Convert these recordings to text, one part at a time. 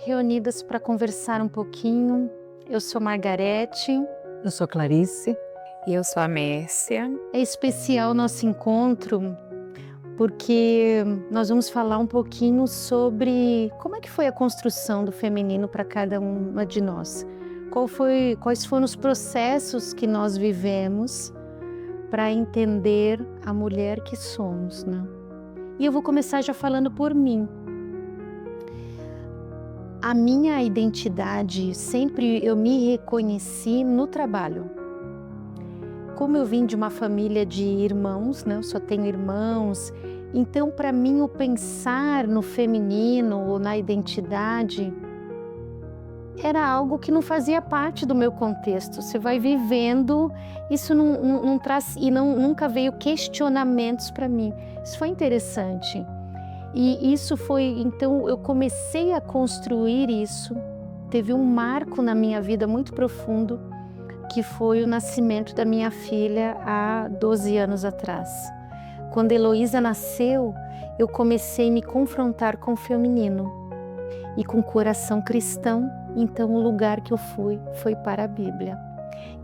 reunidas para conversar um pouquinho. Eu sou Margarete. Eu sou Clarice. E eu sou a Mércia. É especial o nosso encontro porque nós vamos falar um pouquinho sobre como é que foi a construção do feminino para cada uma de nós. Quais foram os processos que nós vivemos para entender a mulher que somos, né? E eu vou começar já falando por mim. A minha identidade, sempre eu me reconheci no trabalho. Como eu vim de uma família de irmãos, né? Eu só tenho irmãos, então para mim o pensar no feminino ou na identidade era algo que não fazia parte do meu contexto. Você vai vivendo, isso não traz, e nunca veio questionamentos para mim. Isso foi interessante. E isso foi, então eu comecei a construir isso. Teve um marco na minha vida muito profundo, que foi o nascimento da minha filha há 12 anos atrás. Quando Heloísa nasceu, eu comecei a me confrontar com o feminino e com o coração cristão. Então o lugar que eu fui foi para a Bíblia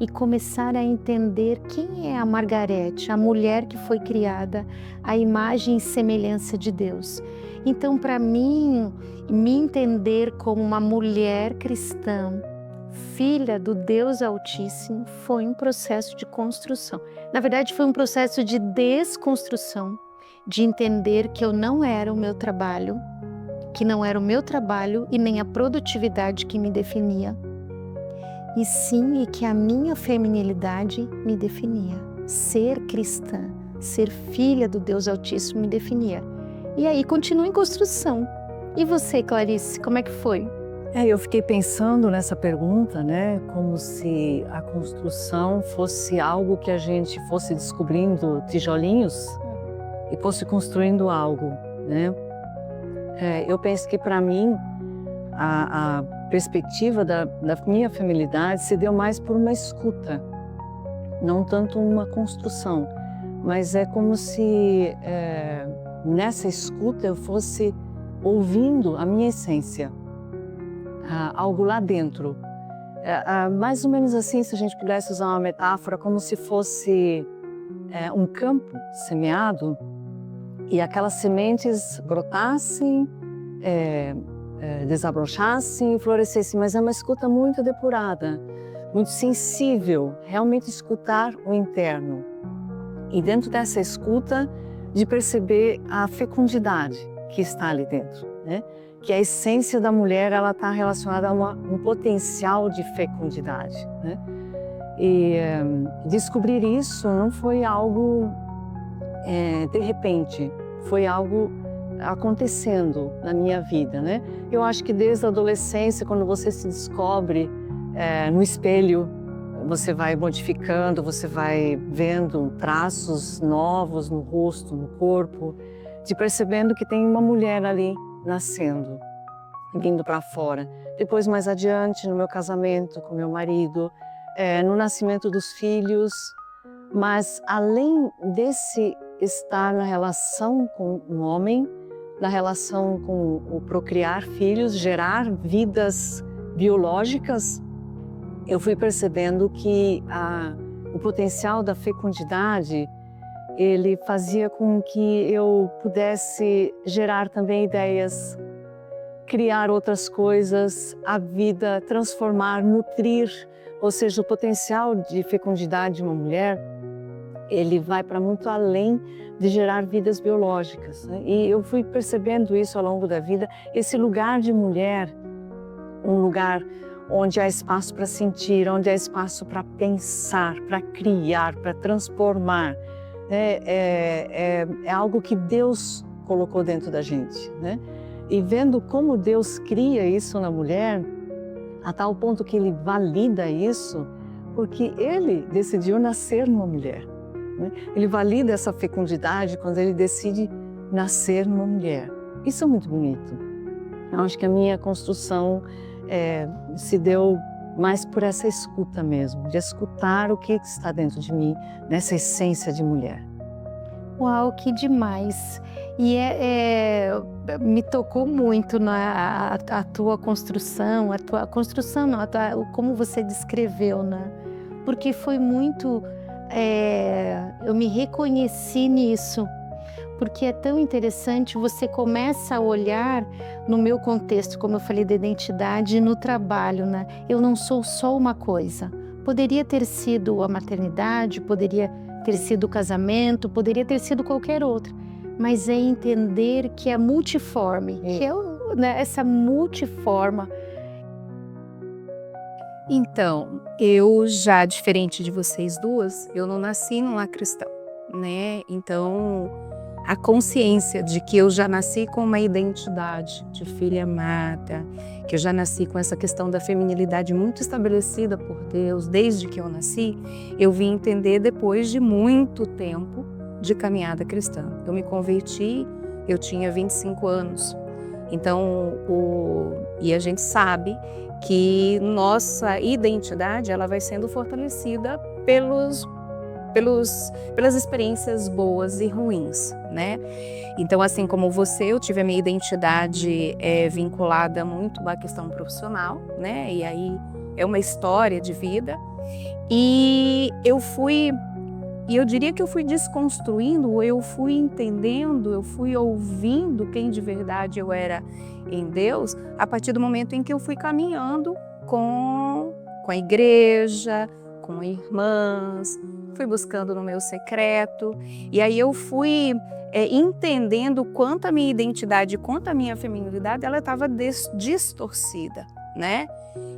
e começar a entender quem é a Margarete, a mulher que foi criada à imagem e semelhança de Deus. Então, para mim, me entender como uma mulher cristã, filha do Deus Altíssimo, foi um processo de construção. Na verdade, foi um processo de desconstrução, de entender que eu não era o meu trabalho, que não era o meu trabalho e nem a produtividade que me definia, e sim que a minha feminilidade me definia. Ser cristã, ser filha do Deus Altíssimo me definia. E aí continua em construção. E você, Clarice, como é que foi? Eu fiquei pensando nessa pergunta, né? Como se a construção fosse algo que a gente fosse descobrindo tijolinhos e fosse construindo algo, né? Eu penso que para mim a perspectiva da minha feminilidade se deu mais por uma escuta, não tanto uma construção, mas é como se nessa escuta eu fosse ouvindo a minha essência, algo lá dentro. Mais ou menos assim, se a gente pudesse usar uma metáfora, como se fosse um campo semeado e aquelas sementes brotassem, desabrochassem, florescessem, mas é uma escuta muito depurada, muito sensível, realmente escutar o interno. E dentro dessa escuta, de perceber a fecundidade que está ali dentro, né? Que a essência da mulher, ela está relacionada a um potencial de fecundidade, né? E descobrir isso não foi algo de repente, foi algo acontecendo na minha vida, né? Eu acho que desde a adolescência, quando você se descobre no espelho, você vai modificando, você vai vendo traços novos no rosto, no corpo, de percebendo que tem uma mulher ali nascendo, vindo para fora. Depois, mais adiante, no meu casamento com meu marido, no nascimento dos filhos, mas além desse estar na relação com um homem, na relação com o procriar filhos, gerar vidas biológicas, eu fui percebendo que o potencial da fecundidade, ele fazia com que eu pudesse gerar também ideias, criar outras coisas, a vida, transformar, nutrir, ou seja, o potencial de fecundidade de uma mulher, ele vai para muito além de gerar vidas biológicas, né? E eu fui percebendo isso ao longo da vida, esse lugar de mulher, um lugar onde há espaço para sentir, onde há espaço para pensar, para criar, para transformar, né? É algo que Deus colocou dentro da gente, né? E vendo como Deus cria isso na mulher, a tal ponto que Ele valida isso, porque Ele decidiu nascer numa mulher, né? Ele valida essa fecundidade quando Ele decide nascer numa mulher. Isso é muito bonito. Eu acho que a minha construção se deu mais por essa escuta mesmo, de escutar o que está dentro de mim, nessa essência de mulher. Uau, que demais! E me tocou muito a tua construção, a construção não, como você descreveu, né? Porque foi muito, eu me reconheci nisso, porque é tão interessante, você começa a olhar no meu contexto, como eu falei, da identidade no trabalho, né? Eu não sou só uma coisa. Poderia ter sido a maternidade, poderia ter sido o casamento, poderia ter sido qualquer outra, mas é entender que é multiforme, que é né, essa multiforma. Então, eu já, diferente de vocês duas, eu não nasci num lar cristão, né? Então, a consciência de que eu já nasci com uma identidade de filha amada, que eu já nasci com essa questão da feminilidade muito estabelecida por Deus desde que eu nasci, eu vim entender depois de muito tempo de caminhada cristã. Eu me converti, eu tinha 25 anos. Então, e a gente sabe que nossa identidade ela vai sendo fortalecida pelas experiências boas e ruins, né? Então, assim como você, eu tive a minha identidade vinculada muito à questão profissional, né? E aí é uma história de vida. E eu diria que eu fui desconstruindo, eu fui entendendo, eu fui ouvindo quem de verdade eu era em Deus, a partir do momento em que eu fui caminhando com a igreja, com irmãs, fui buscando no meu secreto, e aí eu fui entendendo quanto a minha identidade, quanto a minha feminilidade, ela estava distorcida, né?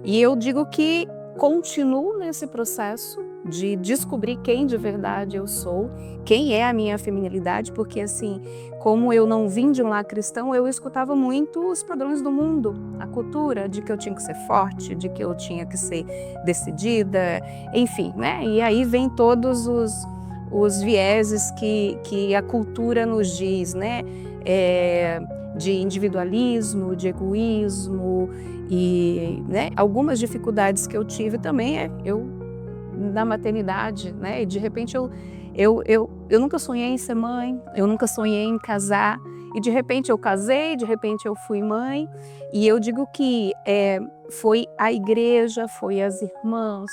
E eu digo que continuo nesse processo de descobrir quem de verdade eu sou, quem é a minha feminilidade, porque assim, como eu não vim de um lar cristão, eu escutava muito os padrões do mundo, a cultura de que eu tinha que ser forte, de que eu tinha que ser decidida, enfim, né? E aí vem todos os vieses que a cultura nos diz, né? De individualismo, de egoísmo e, né, algumas dificuldades que eu tive também na maternidade, né? E de repente eu nunca sonhei em ser mãe, eu nunca sonhei em casar e de repente eu casei, de repente eu fui mãe e eu digo que foi a igreja, foi as irmãs,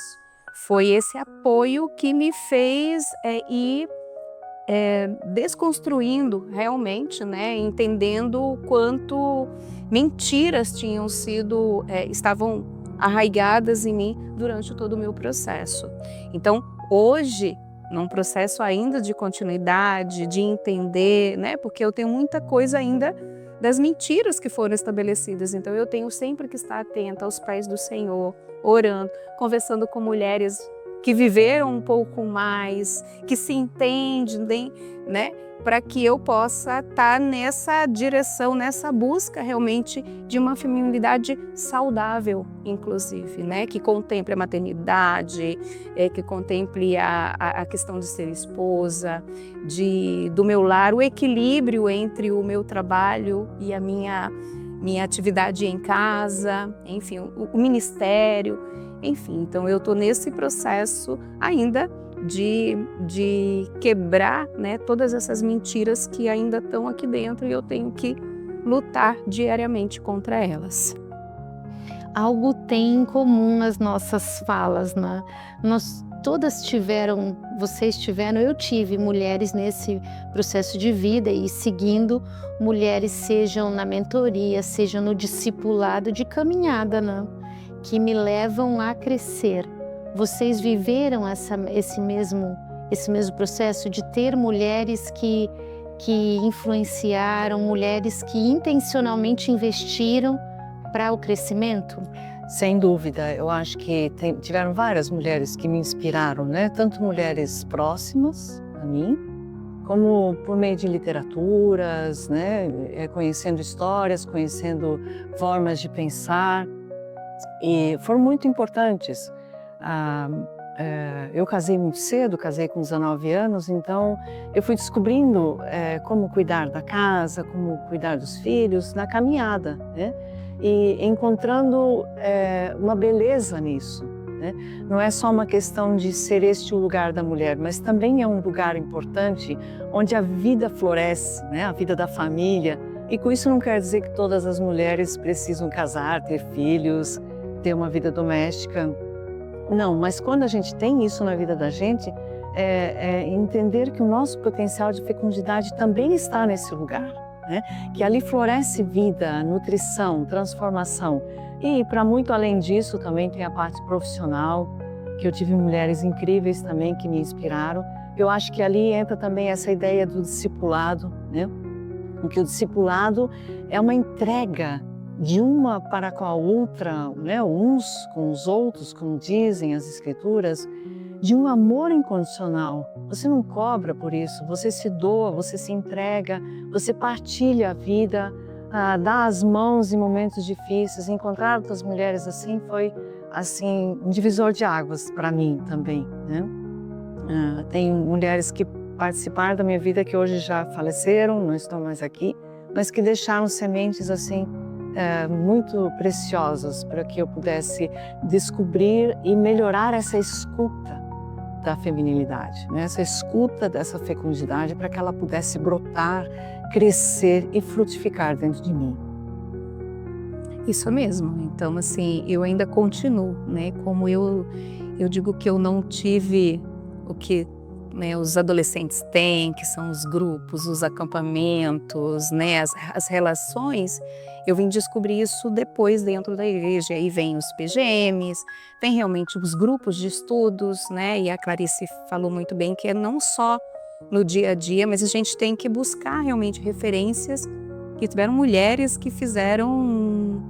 foi esse apoio que me fez ir desconstruindo realmente, né? Entendendo o quanto mentiras tinham sido, estavam arraigadas em mim durante todo o meu processo. Então, hoje, num processo ainda de continuidade, de entender, né? Porque eu tenho muita coisa ainda das mentiras que foram estabelecidas. Então, eu tenho sempre que estar atenta aos pés do Senhor, orando, conversando com mulheres que viveram um pouco mais, que se entendem, né? Para que eu possa estar nessa direção, nessa busca realmente de uma feminilidade saudável, inclusive, né? Que contemple a maternidade, que contemple a questão de ser esposa, do meu lar, o equilíbrio entre o meu trabalho e a minha atividade em casa, enfim, o ministério, enfim. Então eu estou nesse processo ainda de quebrar, né, todas essas mentiras que ainda estão aqui dentro e eu tenho que lutar diariamente contra elas. Algo tem em comum nas nossas falas, né? Nós todas tiveram, vocês tiveram, eu tive mulheres nesse processo de vida e seguindo mulheres, sejam na mentoria, sejam no discipulado de caminhada, né? Que me levam a crescer. Vocês viveram esse mesmo processo de ter mulheres que influenciaram, mulheres que intencionalmente investiram para o crescimento? Sem dúvida, eu acho que tiveram várias mulheres que me inspiraram, né? Tanto mulheres próximas a mim, como por meio de literaturas, né? Conhecendo histórias, conhecendo formas de pensar, e foram muito importantes. Eu casei muito cedo, casei com 19 anos, então eu fui descobrindo como cuidar da casa, como cuidar dos filhos na caminhada, né? E encontrando uma beleza nisso. né? Não é só uma questão de ser este o lugar da mulher, mas também é um lugar importante onde a vida floresce, né? A vida da família. E com isso não quer dizer que todas as mulheres precisam casar, ter filhos, ter uma vida doméstica. Não, mas quando a gente tem isso na vida da gente, entender que o nosso potencial de fecundidade também está nesse lugar, né? Que ali floresce vida, nutrição, transformação. E para muito além disso também tem a parte profissional, que eu tive mulheres incríveis também que me inspiraram. Eu acho que ali entra também essa ideia do discipulado, né? Porque o discipulado é uma entrega de uma para com a outra, né? Uns com os outros, como dizem as escrituras, de um amor incondicional. Você não cobra por isso, você se doa, você se entrega, você partilha a vida, dá as mãos em momentos difíceis. Encontrar outras mulheres assim foi assim um divisor de águas para mim também, né? Tem mulheres que participaram da minha vida que hoje já faleceram, não estão mais aqui, mas que deixaram sementes assim muito preciosas para que eu pudesse descobrir e melhorar essa escuta da feminilidade, né? Essa escuta dessa fecundidade para que ela pudesse brotar, crescer e frutificar dentro de mim. Isso mesmo. Então, assim, eu ainda continuo, né? Como eu digo que eu não tive o que, né, os adolescentes têm, que são os grupos, os acampamentos, né, as relações. Eu vim descobrir isso depois dentro da igreja. Aí vem os PGMs, vem realmente os grupos de estudos, né? E a Clarice falou muito bem que é não só no dia a dia, mas a gente tem que buscar realmente referências que tiveram mulheres que fizeram,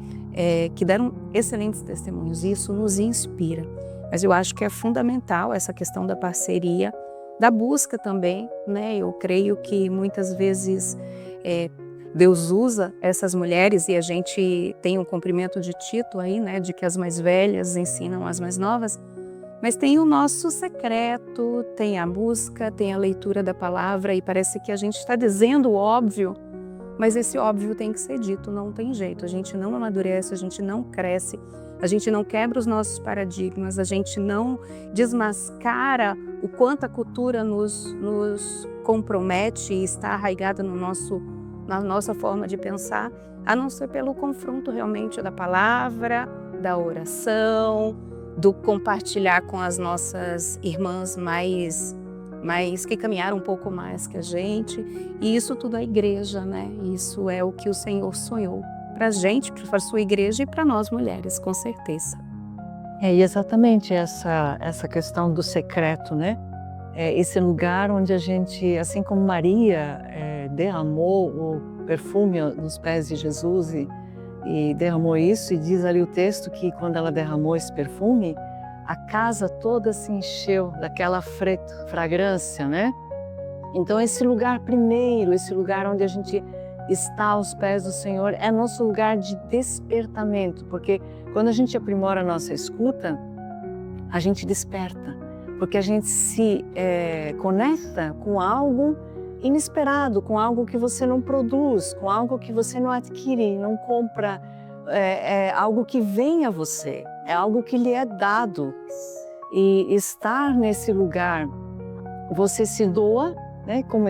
que deram excelentes testemunhos. E isso nos inspira. Mas eu acho que é fundamental essa questão da parceria, da busca também, né? Eu creio que muitas vezes Deus usa essas mulheres e a gente tem um cumprimento de Tito aí, né? De que as mais velhas ensinam as mais novas, mas tem o nosso secreto, tem a busca, tem a leitura da palavra e parece que a gente está dizendo o óbvio, mas esse óbvio tem que ser dito, não tem jeito. A gente não amadurece, a gente não cresce, a gente não quebra os nossos paradigmas, a gente não desmascara o quanto a cultura nos compromete e está arraigada na nossa forma de pensar, a não ser pelo confronto realmente da palavra, da oração, do compartilhar com as nossas irmãs mais que caminharam um pouco mais que a gente. E isso tudo é igreja, né? Isso é o que o Senhor sonhou para a gente, para a sua igreja e para nós mulheres, com certeza. E exatamente essa questão do secreto, né? Esse lugar onde a gente, assim como Maria derramou o perfume nos pés de Jesus e derramou isso, e diz ali o texto que quando ela derramou esse perfume, a casa toda se encheu daquela fragrância, né? Então esse lugar primeiro, esse lugar onde a gente está aos pés do Senhor, é nosso lugar de despertamento, porque quando a gente aprimora a nossa escuta, a gente desperta, porque a gente se conecta com algo inesperado, com algo que você não produz, com algo que você não adquire, não compra, algo que vem a você, é algo que lhe é dado. E estar nesse lugar, você se doa, né, como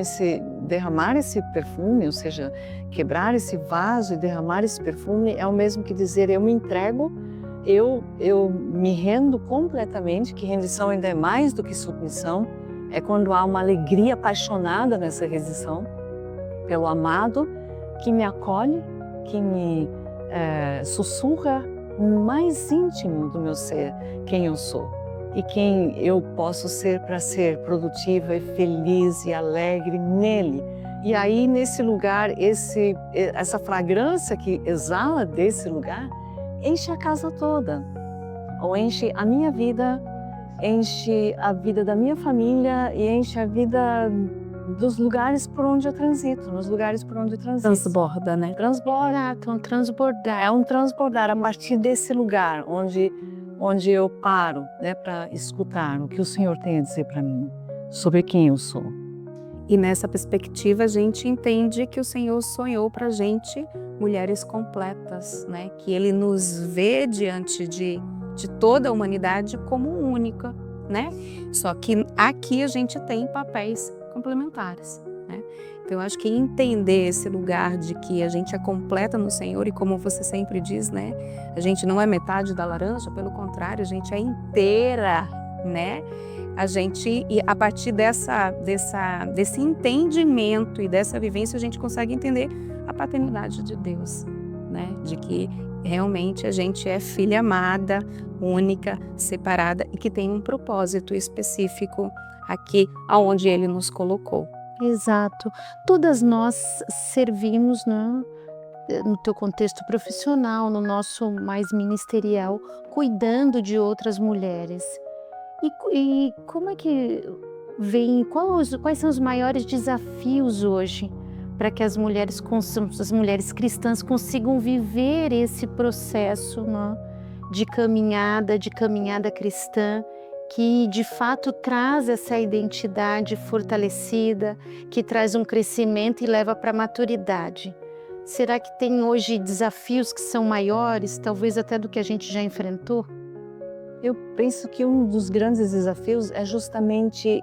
derramar esse perfume, ou seja, quebrar esse vaso e derramar esse perfume é o mesmo que dizer eu me entrego, eu me rendo completamente, que rendição ainda é mais do que submissão, é quando há uma alegria apaixonada nessa rendição pelo amado que me acolhe, que me sussurra no mais íntimo do meu ser quem eu sou e quem eu posso ser para ser produtiva e feliz e alegre nele. E aí nesse lugar, essa fragrância que exala desse lugar enche a casa toda, ou enche a minha vida, enche a vida da minha família e enche a vida dos lugares por onde eu transito, nos lugares por onde eu transito. Transborda, né? Transborda, transbordar, é um transbordar a partir desse lugar onde eu paro, né, para escutar o que o Senhor tem a dizer para mim, sobre quem eu sou. E nessa perspectiva a gente entende que o Senhor sonhou para a gente mulheres completas, né? Que Ele nos vê diante de de toda a humanidade como única, né? Só que aqui a gente tem papéis complementares, né? Então, eu acho que entender esse lugar de que a gente é completa no Senhor e como você sempre diz, né? A gente não é metade da laranja, pelo contrário, a gente é inteira, né? A gente, e a partir desse entendimento e dessa vivência, a gente consegue entender a paternidade de Deus, né? De que realmente a gente é filha amada, única, separada e que tem um propósito específico aqui aonde Ele nos colocou. Exato. Todas nós servimos, né, no teu contexto profissional, no nosso mais ministerial, cuidando de outras mulheres. E como é que vem, quais são os maiores desafios hoje para que as mulheres cristãs consigam viver esse processo, né, de caminhada cristã, que de fato traz essa identidade fortalecida, que traz um crescimento e leva para a maturidade? Será que tem hoje desafios que são maiores, talvez até do que a gente já enfrentou? Eu penso que um dos grandes desafios é justamente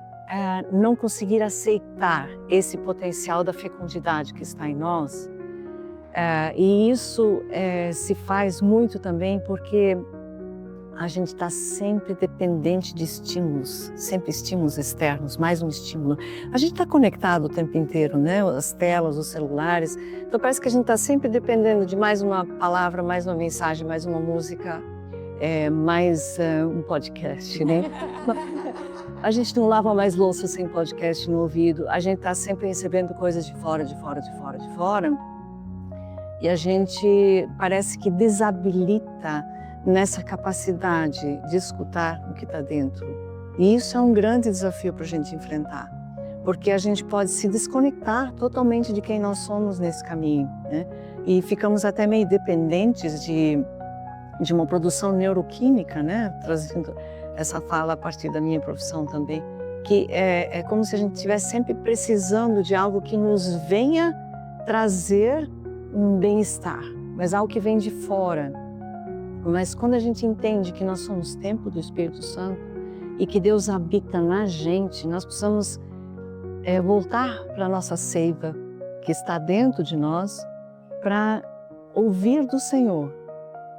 não conseguir aceitar esse potencial da fecundidade que está em nós. E isso se faz muito também porque a gente está sempre dependente de estímulos, sempre estímulos externos, mais um estímulo. A gente está conectado o tempo inteiro, né? As telas, os celulares. Então parece que a gente está sempre dependendo de mais uma palavra, mais uma mensagem, mais uma música, mais um podcast, né? A gente não lava mais louça sem podcast no ouvido. A gente está sempre recebendo coisas de fora. E a gente parece que desabilita nessa capacidade de escutar o que está dentro. E isso é um grande desafio para a gente enfrentar, porque a gente pode se desconectar totalmente de quem nós somos nesse caminho, né? E ficamos até meio dependentes de uma produção neuroquímica, né? Trazendo essa fala a partir da minha profissão também, que é como se a gente estivesse sempre precisando de algo que nos venha trazer um bem-estar, mas algo que vem de fora. Mas quando a gente entende que nós somos templo do Espírito Santo e que Deus habita na gente, nós precisamos voltar para a nossa seiva que está dentro de nós para ouvir do Senhor,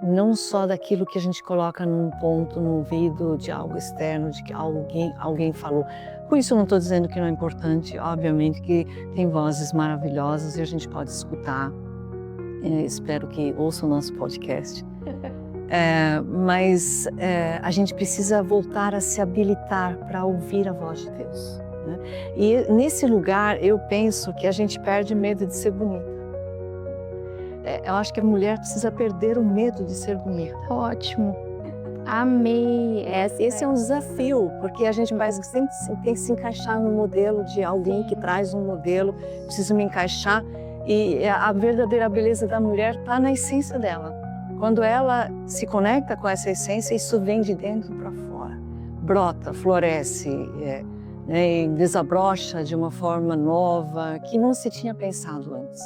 não só daquilo que a gente coloca num ponto, no ouvido de algo externo, de que alguém falou. Com isso eu não estou dizendo que não é importante, obviamente que tem vozes maravilhosas e a gente pode escutar. Espero que ouça o nosso podcast. Mas a gente precisa voltar a se habilitar para ouvir a voz de Deus, né? E nesse lugar eu penso que a gente perde medo de ser bonita. Eu acho que a mulher precisa perder o medo de ser bonita. Ótimo. Amei. Esse é um desafio, porque a gente parece que sempre tem que se encaixar no modelo de alguém que traz um modelo, preciso me encaixar. E a verdadeira beleza da mulher está na essência dela. Quando ela se conecta com essa essência, isso vem de dentro para fora. Brota, floresce, e desabrocha de uma forma nova que não se tinha pensado antes.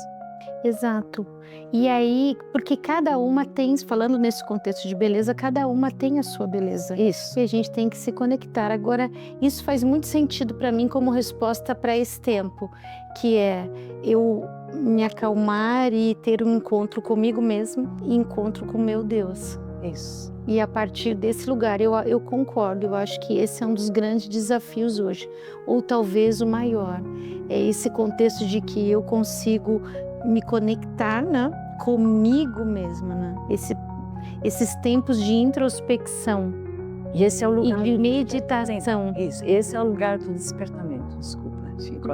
Exato. E aí, porque cada uma tem, falando nesse contexto de beleza, cada uma tem a sua beleza. Isso. E a gente tem que se conectar. Agora, isso faz muito sentido para mim como resposta para esse tempo, que é eu me acalmar e ter um encontro comigo mesmo e encontro com meu Deus. Isso. E a partir desse lugar, eu concordo, eu acho que esse é um dos grandes desafios hoje, ou talvez o maior. É esse contexto de que eu consigo me conectar, né, comigo mesma, né? Esses tempos de introspecção. E esse é o lugar e de meditação. Isso, esse é o lugar do despertamento, desculpa, Chico.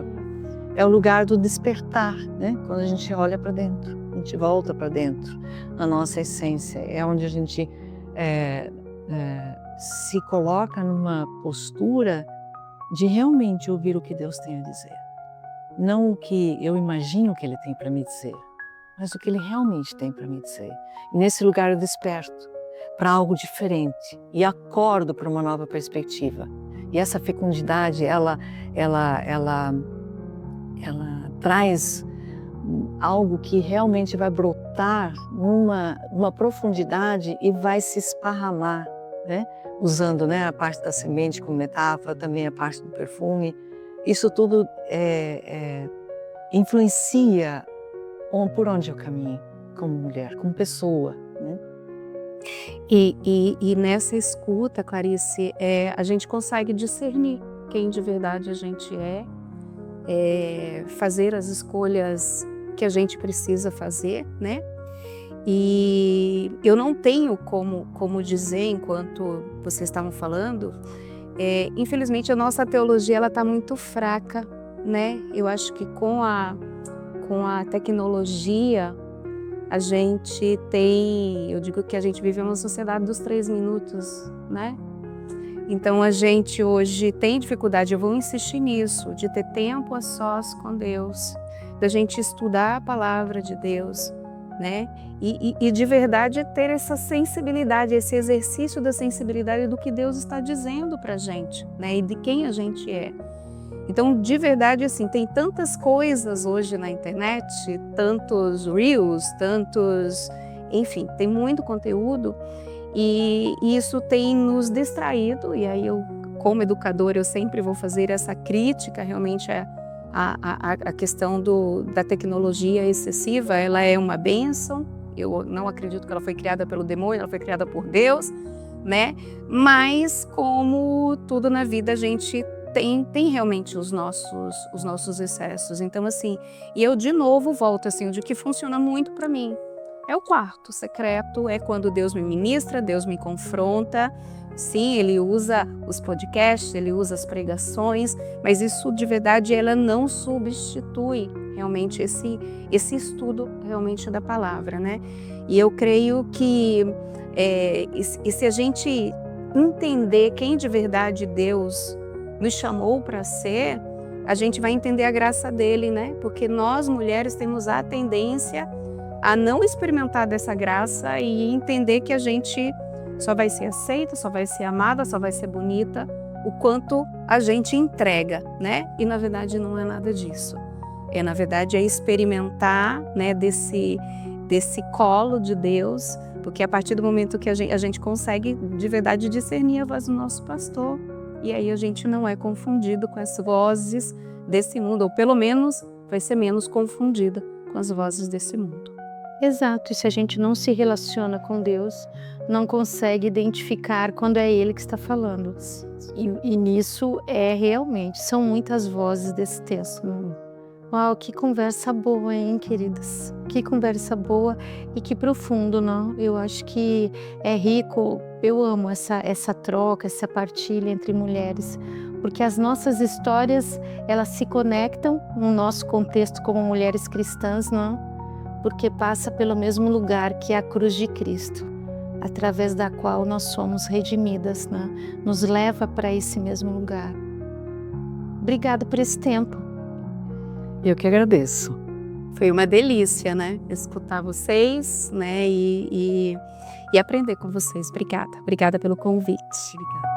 É o lugar do despertar, né? Quando a gente olha para dentro, a gente volta para dentro, a nossa essência. É onde a gente se coloca numa postura de realmente ouvir o que Deus tem a dizer. Não o que eu imagino que Ele tem para me dizer, mas o que Ele realmente tem para me dizer. E nesse lugar eu desperto para algo diferente e acordo para uma nova perspectiva. E essa fecundidade, ela traz algo que realmente vai brotar numa profundidade e vai se esparramar né? Usando, né, a parte da semente como metáfora, também a parte do perfume. Isso tudo influencia por onde eu caminho como mulher, como pessoa, né? E nessa escuta, Clarice, a gente consegue discernir quem de verdade a gente fazer as escolhas que a gente precisa fazer, né? E eu não tenho como dizer, enquanto vocês estavam falando, infelizmente a nossa teologia ela está muito fraca, né? Eu acho que com a tecnologia a gente eu digo que a gente vive uma sociedade dos 3 minutos, né? Então a gente hoje tem dificuldade, eu vou insistir nisso, de ter tempo a sós com Deus, da gente estudar a palavra de Deus, né? E de verdade ter essa sensibilidade, esse exercício da sensibilidade do que Deus está dizendo pra gente, né? E de quem a gente é. Então, de verdade, assim, tem tantas coisas hoje na internet, tantos reels, enfim, tem muito conteúdo e isso tem nos distraído. E aí eu, como educadora, eu sempre vou fazer essa crítica realmente a questão da tecnologia excessiva. Ela é uma bênção, eu não acredito que ela foi criada pelo demônio, ela foi criada por Deus, né? Mas como tudo na vida, a gente tem realmente os nossos excessos. Então, assim, e eu de novo volto assim, o de que funciona muito para mim é o quarto secreto, é quando Deus me ministra, Deus me confronta. Sim, Ele usa os podcasts, Ele usa as pregações, mas isso de verdade ela não substitui realmente esse estudo realmente da palavra, né? E eu creio que se a gente entender quem de verdade Deus nos chamou para ser, a gente vai entender a graça dele, né? Porque nós mulheres temos a tendência a não experimentar dessa graça e entender que a gente só vai ser aceita, só vai ser amada, só vai ser bonita o quanto a gente entrega, né? E na verdade não é nada disso. Na verdade é experimentar, né, desse colo de Deus, porque a partir do momento que a gente consegue de verdade discernir a voz do nosso pastor, e aí a gente não é confundido com as vozes desse mundo, ou pelo menos vai ser menos confundida com as vozes desse mundo. Exato, e se a gente não se relaciona com Deus, não consegue identificar quando é Ele que está falando. E nisso realmente, são muitas vozes desse texto. Uau, que conversa boa, hein, queridas? Que conversa boa e que profundo, não? Eu acho que é rico, eu amo essa troca, essa partilha entre mulheres, porque as nossas histórias, elas se conectam no nosso contexto como mulheres cristãs, não? Porque passa pelo mesmo lugar que é a cruz de Cristo, através da qual nós somos redimidas, né? Nos leva para esse mesmo lugar. Obrigada por esse tempo. Eu que agradeço. Foi uma delícia, né? Escutar vocês, né? E aprender com vocês. Obrigada. Obrigada pelo convite. Obrigada.